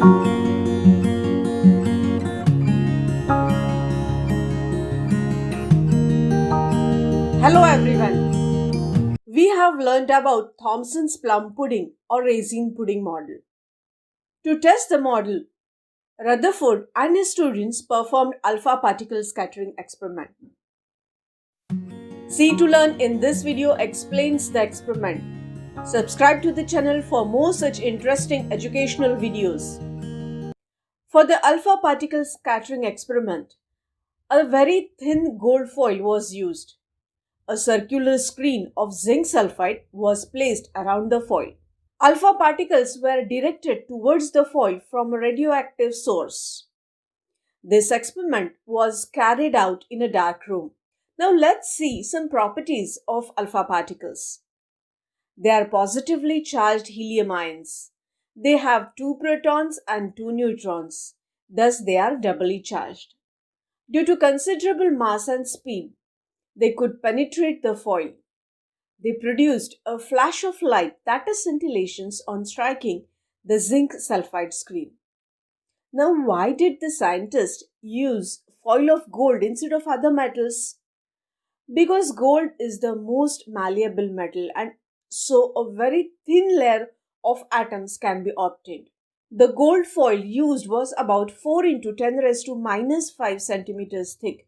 Hello everyone. We have learned about Thomson's plum pudding or raisin pudding model. To test the model, Rutherford and his students performed alpha particle scattering experiment. See to Learn in this video explains the experiment. Subscribe to the channel for more such interesting educational videos. For the alpha particle scattering experiment, a very thin gold foil was used. A circular screen of zinc sulfide was placed around the foil. Alpha particles were directed towards the foil from a radioactive source. This experiment was carried out in a dark room. Now let's see some properties of alpha particles. They are positively charged helium ions. They have 2 protons and 2 neutrons. Thus they are doubly charged. Due to considerable mass and speed, they could penetrate the foil. They produced a flash of light, that is scintillations, on striking the zinc sulfide screen. Now, why did the scientists use foil of gold instead of other metals? Because gold is the most malleable metal and so a very thin layer of atoms can be obtained. The gold foil used was about 4 into 10 raised to minus 5 centimeters thick.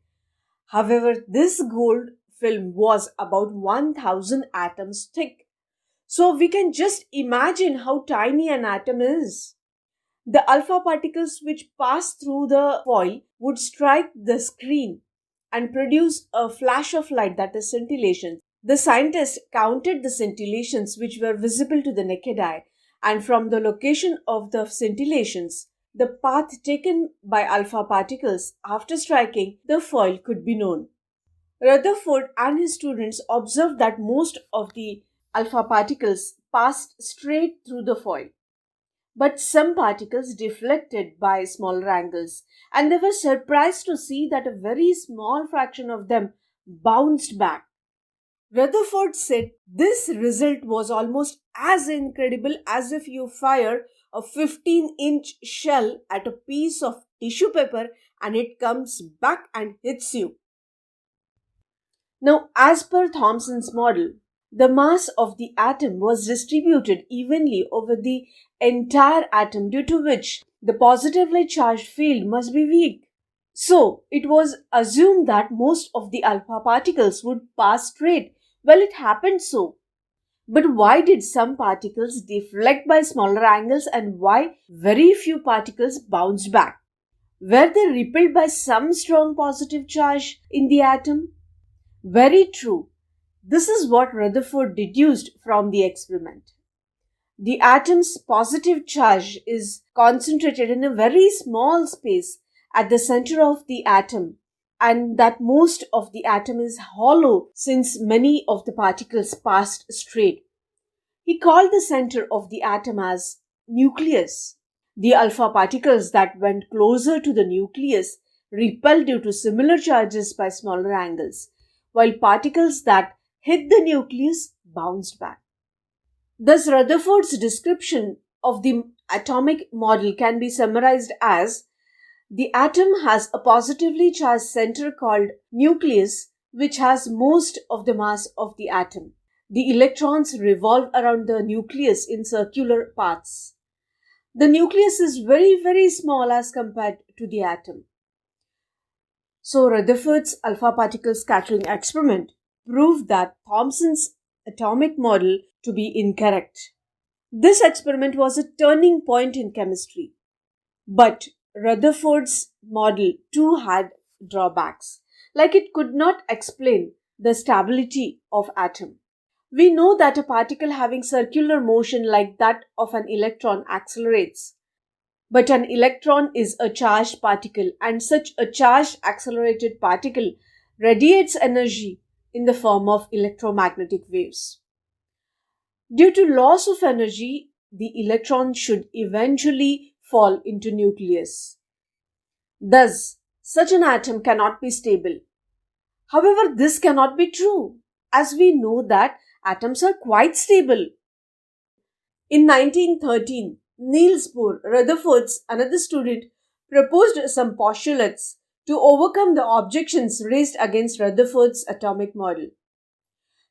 However, this gold film was about 1000 atoms thick. So we can just imagine how tiny an atom is. The alpha particles which pass through the foil would strike the screen and produce a flash of light, that is scintillation. The scientists counted the scintillations which were visible to the naked eye, and from the location of the scintillations, the path taken by alpha particles after striking the foil could be known. Rutherford and his students observed that most of the alpha particles passed straight through the foil, but some particles deflected by smaller angles, and they were surprised to see that a very small fraction of them bounced back. Rutherford said this result was almost as incredible as if you fire a 15-inch shell at a piece of tissue paper and it comes back and hits you. Now, as per Thomson's model, the mass of the atom was distributed evenly over the entire atom, due to which the positively charged field must be weak. So, it was assumed that most of the alpha particles would pass straight. Well, it happened so. But why did some particles deflect by smaller angles and why very few particles bounced back? Were they repelled by some strong positive charge in the atom? Very true. This is what Rutherford deduced from the experiment. The atom's positive charge is concentrated in a very small space at the center of the atom, and that most of the atom is hollow since many of the particles passed straight. He called the center of the atom as nucleus. The alpha particles that went closer to the nucleus repelled due to similar charges by smaller angles, while particles that hit the nucleus bounced back. Thus, Rutherford's description of the atomic model can be summarized as: the atom has a positively charged center called nucleus, which has most of the mass of the atom. The electrons revolve around the nucleus in circular paths. The nucleus is very, very small as compared to the atom. So, Rutherford's alpha particle scattering experiment proved that Thomson's atomic model to be incorrect. This experiment was a turning point in chemistry. But Rutherford's model too had drawbacks, like it could not explain the stability of atom. We know that a particle having circular motion like that of an electron accelerates. But an electron is a charged particle, and such a charged accelerated particle radiates energy in the form of electromagnetic waves. Due to loss of energy, the electron should eventually fall into nucleus. Thus, such an atom cannot be stable. However, this cannot be true, as we know that atoms are quite stable. In 1913, Niels Bohr, Rutherford's another student, proposed some postulates to overcome the objections raised against Rutherford's atomic model.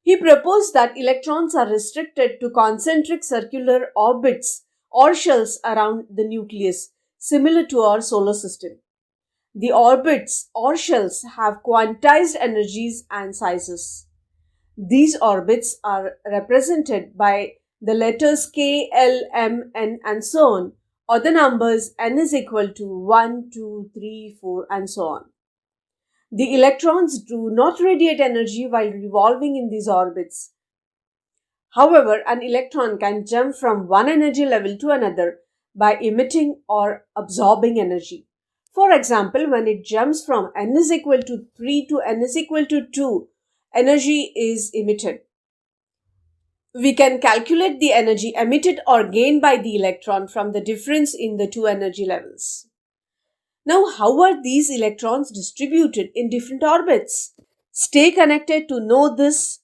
He proposed that electrons are restricted to concentric circular orbits or shells around the nucleus, similar to our solar system. The orbits or shells have quantized energies and sizes. These orbits are represented by the letters K, L, M, N, and so on, or the numbers n is equal to 1, 2, 3, 4, and so on. The electrons do not radiate energy while revolving in these orbits. However, an electron can jump from one energy level to another by emitting or absorbing energy. For example, when it jumps from n is equal to 3 to n is equal to 2, energy is emitted. We can calculate the energy emitted or gained by the electron from the difference in the two energy levels. Now, how are these electrons distributed in different orbits? Stay connected to know this.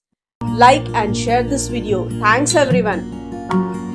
Like and share this video. Thanks everyone.